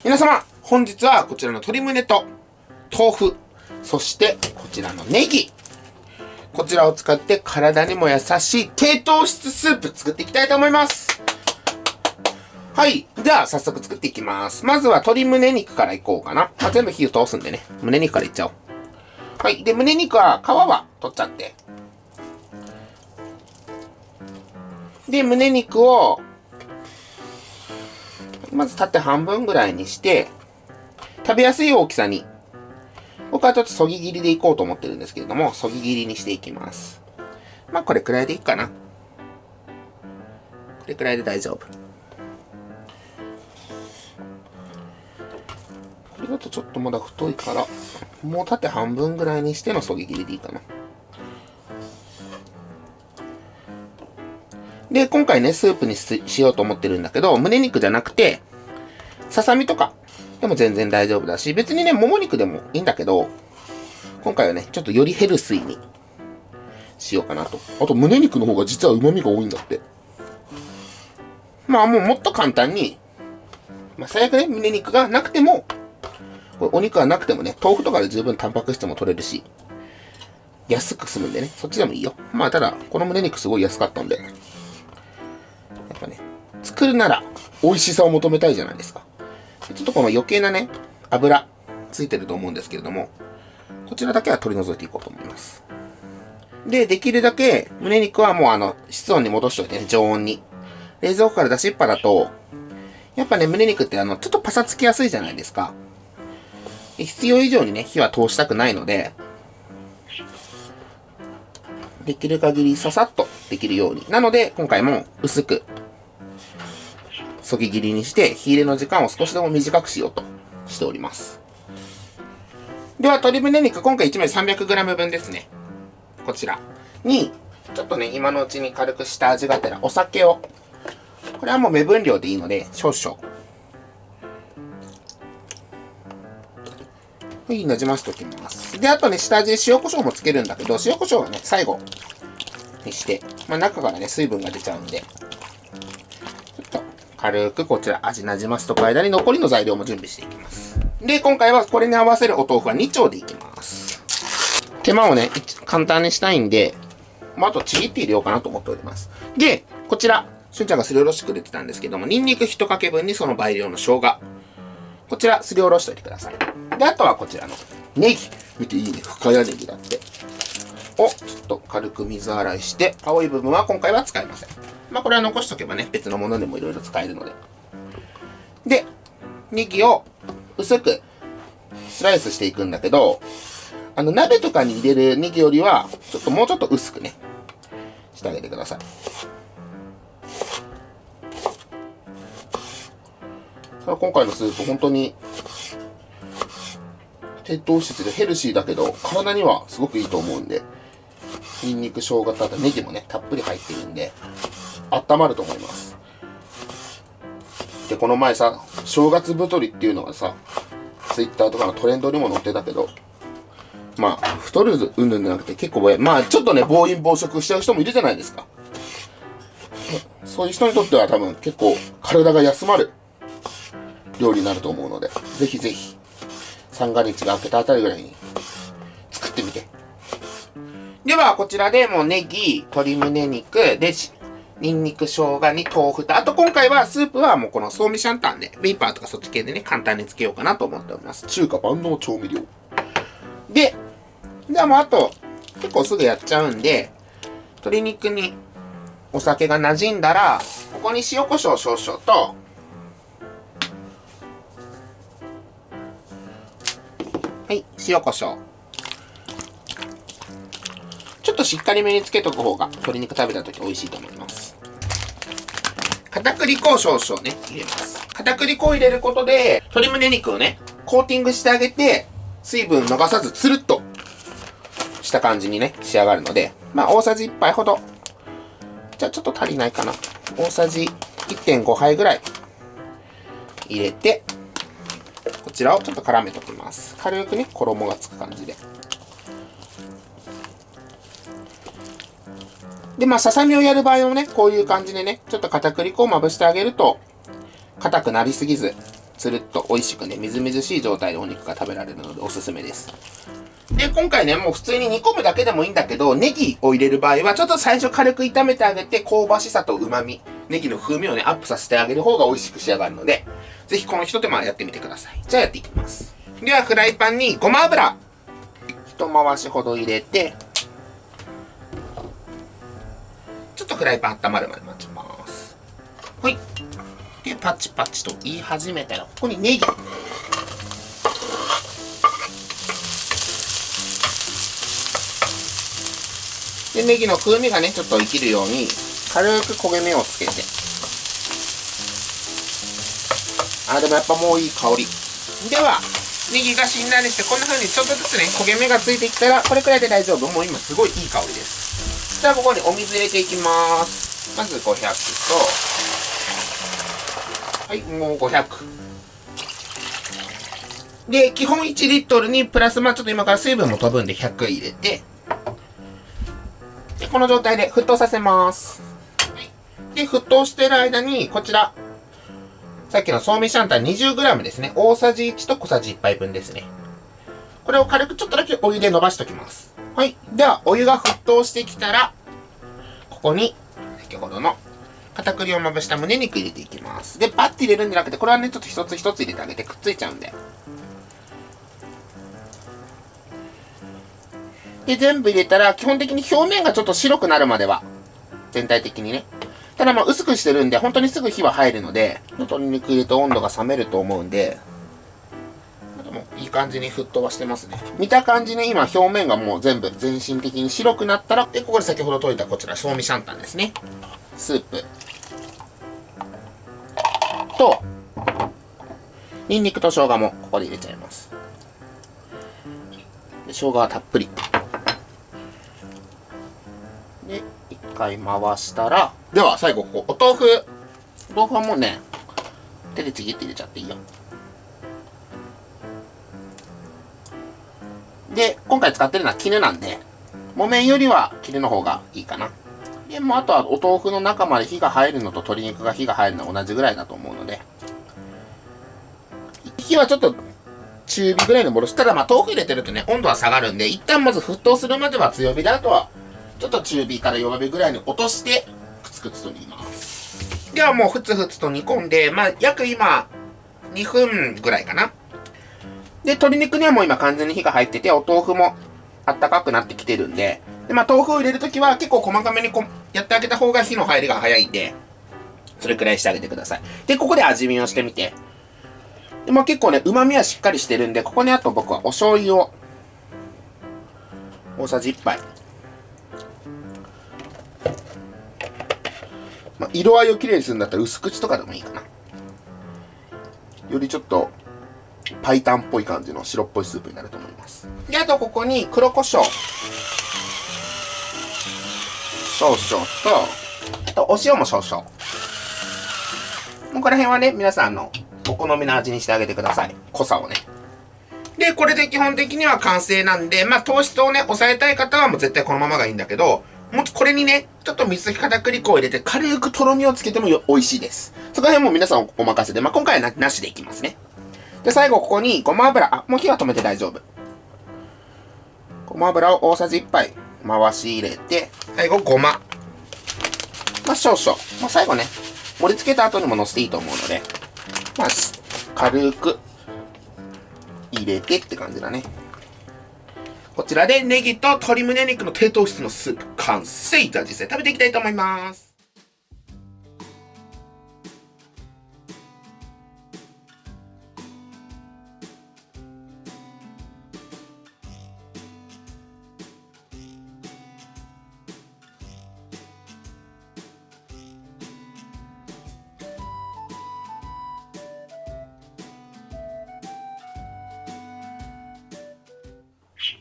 皆様、本日はこちらの鶏胸と豆腐、そしてこちらのネギ、こちらを使って体にも優しい低糖質スープ作っていきたいと思います。はい。では、早速作っていきます。まずは鶏胸肉からいこうかな。全部火を通すんでね。胸肉からいっちゃおう。はい。で、胸肉は皮は取っちゃって。で、胸肉を、まず縦半分ぐらいにして、食べやすい大きさに。僕はちょっとそぎ切りでいこうと思ってるんですけれども、そぎ切りにしていきます。これくらいでいいかな。これくらいで大丈夫。これだとちょっとまだ太いから、もう縦半分ぐらいにしてのそぎ切りでいいかな。で、今回ね、スープにしようと思ってるんだけど、胸肉じゃなくて、ささみとかでも全然大丈夫だし、別にね、もも肉でもいいんだけど、今回はね、ちょっとよりヘルシーにしようかなと。あと、胸肉の方が実は旨味が多いんだって。もうもっと簡単に、最悪ね、胸肉がなくても、これお肉がなくてもね、豆腐とかで十分タンパク質も取れるし、安く済むんでね、そっちでもいいよ。ただ、この胸肉すごい安かったんで、やっぱね、作るなら美味しさを求めたいじゃないですか。ちょっとこの余計なね、油ついてると思うんですけれども、こちらだけは取り除いていこうと思います。で、できるだけ胸肉はもう室温に戻しておいてね、常温に。冷蔵庫から出しっぱだと、やっぱね、胸肉ってちょっとパサつきやすいじゃないですか。必要以上にね、火は通したくないので、できる限りささっとできるように。なので、今回も薄く、そぎ切りにして、火入れの時間を少しでも短くしようとしております。では、鶏胸肉、今回1枚 300g 分ですね。こちらに、ちょっとね、今のうちに軽く下味がてら、お酒を。これはもう目分量でいいので、少々。はい、なじませておきます。で、あとね、下味で塩コショウもつけるんだけど、塩コショウはね、最後にして、中からね、水分が出ちゃうんで、ちょっと軽くこちら味なじますとく間に残りの材料も準備していきます。で、今回はこれに合わせるお豆腐は2丁でいきます。手間をね、簡単にしたいんで、あとちぎって入れようかなと思っております。で、こちら、しゅんちゃんがすりおろしてくれてたんですけども、ニンニク1かけ分にその倍量の生姜。こちら、すりおろしておいてください。で、あとはこちらのネギ。見ていいね。深谷ネギだって。を、ちょっと軽く水洗いして、青い部分は今回は使いません。これは残しとけばね、別のものでもいろいろ使えるので。で、ネギを薄くスライスしていくんだけど、鍋とかに入れるネギよりは、もうちょっと薄くね、してあげてください。今回のスープ、本当に、低糖質でヘルシーだけど、体にはすごくいいと思うんで、ニンニク、生姜とあとネギもね、たっぷり入ってるんで、温まると思います。で、この前さ、正月太りっていうのがさ、ツイッターとかのトレンドにも載ってたけど、太るうんぬんじゃなくて結構、ちょっとね、暴飲暴食しちゃう人もいるじゃないですか。そういう人にとっては多分結構体が休まる料理になると思うので、ぜひぜひ、三が日が明けたあたりぐらいに作ってみて。では、こちらでもうネギ、鶏胸肉で、ニンニク、生姜に豆腐と、あと今回はスープはもうこのソーミシャンタンで、ベイパーとかそっち系でね、簡単につけようかなと思っております。中華万能調味料。ではもうあと、結構すぐやっちゃうんで、鶏肉にお酒が馴染んだら、ここに塩コショウ少々と、はい、塩コショウ。ちょっとしっかりめにつけとく方が鶏肉食べた時美味しいと思います。片栗粉を少々ね、入れます。片栗粉を入れることで、鶏胸肉をね、コーティングしてあげて、水分逃さずつるっとした感じにね、仕上がるので、大さじ1杯ほど。じゃあちょっと足りないかな。大さじ 1.5 杯ぐらい入れて、こちらをちょっと絡めておきます。軽くね、衣がつく感じで。で、ささみをやる場合はね、こういう感じでね、ちょっと片栗粉をまぶしてあげると、硬くなりすぎず、つるっと美味しくね、みずみずしい状態でお肉が食べられるのでおすすめです。で、今回ね、もう普通に煮込むだけでもいいんだけど、ネギを入れる場合は、ちょっと最初軽く炒めてあげて、香ばしさと旨味、ネギの風味をね、アップさせてあげる方が美味しく仕上がるので、ぜひこの一手間やってみてください。じゃあやっていきます。では、フライパンにごま油、一回しほど入れて、ちょっとフライパン温まるまで待ちます。はい。で、パチパチと言い始めたら、ここにネギ。で、ネギの風味がね、ちょっと生きるように、軽く焦げ目をつけて。あ、でもやっぱもういい香り。では、ネギがしんなりして、こんな風にちょっとずつね、焦げ目がついてきたら、これくらいで大丈夫。もう今すごいいい香りです。じゃあ、ここにお水入れていきます。まず500と、はい、もう500。で、基本1リットルにプラス、ちょっと今から水分も飛ぶんで100入れて、で、この状態で沸騰させます。で、沸騰してる間に、こちら、さっきのソーミシャンタン 20g ですね。大さじ1と小さじ1杯分ですね。これを軽くちょっとだけお湯で伸ばしておきます。はい。では、お湯が沸騰してきたら、ここに、先ほどの片栗をまぶした胸肉入れていきます。で、バッて入れるんじゃなくて、これはね、ちょっと一つ一つ入れてあげてくっついちゃうんで。で、全部入れたら、基本的に表面がちょっと白くなるまでは、全体的にね。ただ薄くしてるんで、本当にすぐ火は入るので、鶏肉入れて温度が冷めると思うんで、でもいい感じに沸騰はしてますね。見た感じね、今表面がもう全部全身的に白くなったら、で、ここで先ほど溶いたこちら、ソーミシャンタンですね。スープ。と、ニンニクと生姜もここで入れちゃいます。で、生姜はたっぷり。で、一回回したら、では最後ここ、お豆腐。お豆腐はもうね、手でちぎって入れちゃっていいよ。で、今回使ってるのは絹なんで、木綿よりは絹の方がいいかな。で、もうあとはお豆腐の中まで火が入るのと鶏肉が火が入るのは同じぐらいだと思うので、火はちょっと中火ぐらいの戻したら、豆腐入れてるとね、温度は下がるんで、一旦まず沸騰するまでは強火で、あとはちょっと中火から弱火ぐらいに落として、くつくつと煮ます。ではもうふつふつと煮込んで、約今、2分ぐらいかな。で、鶏肉にはもう今完全に火が入ってて、お豆腐もあったかくなってきてるんで、で、豆腐を入れるときは結構細かめにやってあげた方が火の入りが早いんで、それくらいしてあげてください。で、ここで味見をしてみて。で、結構ね、旨味はしっかりしてるんで、ここにあと僕はお醤油を、大さじ1杯。色合いをきれいにするんだったら薄口とかでもいいかな。よりちょっと、パイタンっぽい感じの白っぽいスープになると思います。で、あとここに黒胡椒。少々と、あとお塩も少々。もうこの辺はね、皆さんのお好みの味にしてあげてください。濃さをね。で、これで基本的には完成なんで、糖質をね、抑えたい方はもう絶対このままがいいんだけど、もうこれにね、ちょっと水溶き片栗粉を入れて軽くとろみをつけても美味しいです。そこら辺も皆さんお任せで、今回はなしでいきますね。で、最後ここにごま油。もう火は止めて大丈夫。ごま油を大さじ1杯回し入れて、最後ごま。少々。最後ね、盛り付けた後にも乗せていいと思うので、軽く入れてって感じだね。こちらでネギと鶏胸肉の低糖質のスープ完成。じゃあ実際食べていきたいと思います。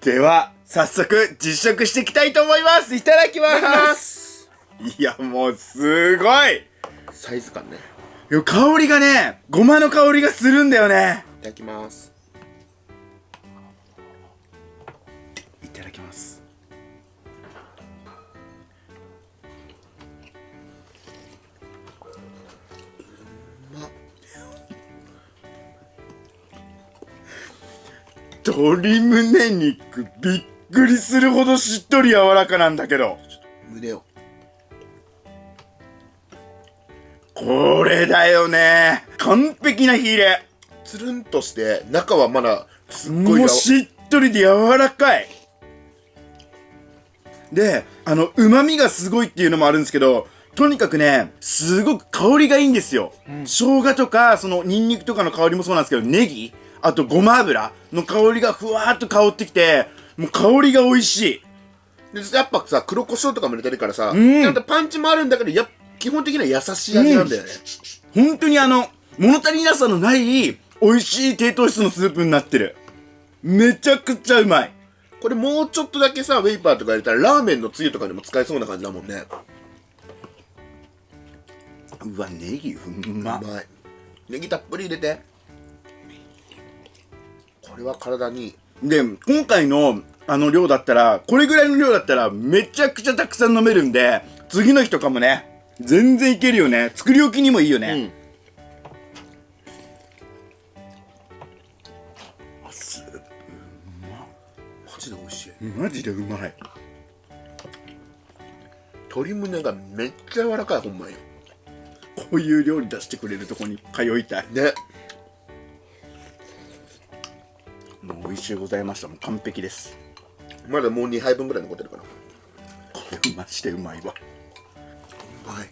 では、早速、実食していきたいと思います。いただきます。いや、もう、すごい。サイズ感ね。いや、香りがね、ごまの香りがするんだよね。いただきます。いただきます。鶏胸肉びっくりするほどしっとり柔らかなんだけど。胸を。これだよね。完璧な火入れ。つるんとして、中はまだすっごいもうしっとりで柔らかい。で、旨味がすごいっていうのもあるんですけど、とにかくね、すごく香りがいいんですよ。生姜とか、そのニンニクとかの香りもそうなんですけど、ネギ、あとごま油の香りがふわーっと香ってきて、もう香りが美味しい。でやっぱさ、黒胡椒とかも入れてるからさ、ちゃんとパンチもあるんだけど、基本的には優しい味なんだよね。本当に物足りなさのない、美味しい低糖質のスープになってる。めちゃくちゃうまい。これもうちょっとだけさ、ウェイパーとか入れたら、ラーメンのつゆとかにも使えそうな感じだもんね。うわ、ネギうまっ。うまい。ネギたっぷり入れて。これは体にいい。で、今回の量だったら、これぐらいの量だったらめちゃくちゃたくさん飲めるんで、次の日とかもね、全然いけるよね。作り置きにもいいよね。スープマジで美味しい。マジでうまい。鶏胸がめっちゃ柔らかい、ほんまに。こういう料理出してくれるとこに通いたい。ね。もう美味しゅうございました。もう完璧です。まだもう2杯分ぐらい残ってるから。これマジでうまいわ。うまい。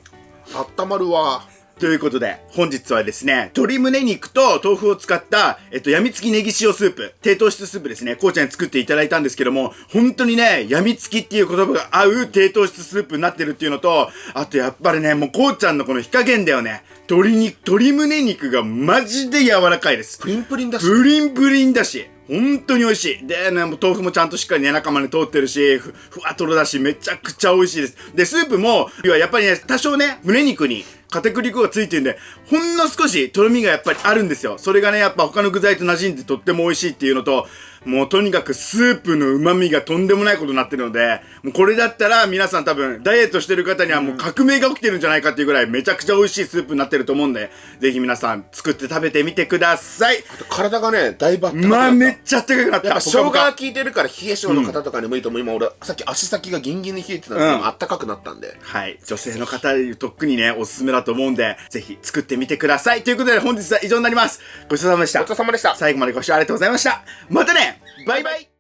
あったまるわ。ということで、本日はですね、鶏胸肉と豆腐を使った、やみつきネギ塩スープ、低糖質スープですね、こうちゃんに作っていただいたんですけども、本当にね、やみつきっていう言葉が合う低糖質スープになってるっていうのと、あとやっぱりね、もうこうちゃんのこの火加減だよね。鶏胸肉がマジで柔らかいです。プリンプリンだし。プリンプリンだし。本当に美味しい。でね、もう豆腐もちゃんとしっかりね、中まで通ってるし、ふわとろだし、めちゃくちゃ美味しいです。で、スープも、やっぱりね、多少ね、胸肉に片栗粉がついてるんで、ほんの少しとろみがやっぱりあるんですよ。それがね、やっぱ他の具材と馴染んでとっても美味しいっていうのと、もうとにかくスープの旨味がとんでもないことになってるので、もうこれだったら皆さん多分ダイエットしてる方にはもう革命が起きてるんじゃないかっていうぐらいめちゃくちゃ美味しいスープになってると思うんで、ぜひ皆さん作って食べてみてください。体がね、だいぶあったかくなった。まあめっちゃあったかくなった。やっぱ生姜が効いてるから冷え性の方とかにもいいと思う。今俺、さっき足先がギンギンに冷えてたのがあったかくなったんで。はい。女性の方に特にね、おすすめだと思うんで、ぜひ作ってみてください。ということで本日は以上になります。ごちそうさまでした。ごちそうさまでした。最後までご視聴ありがとうございました。またねバイバイ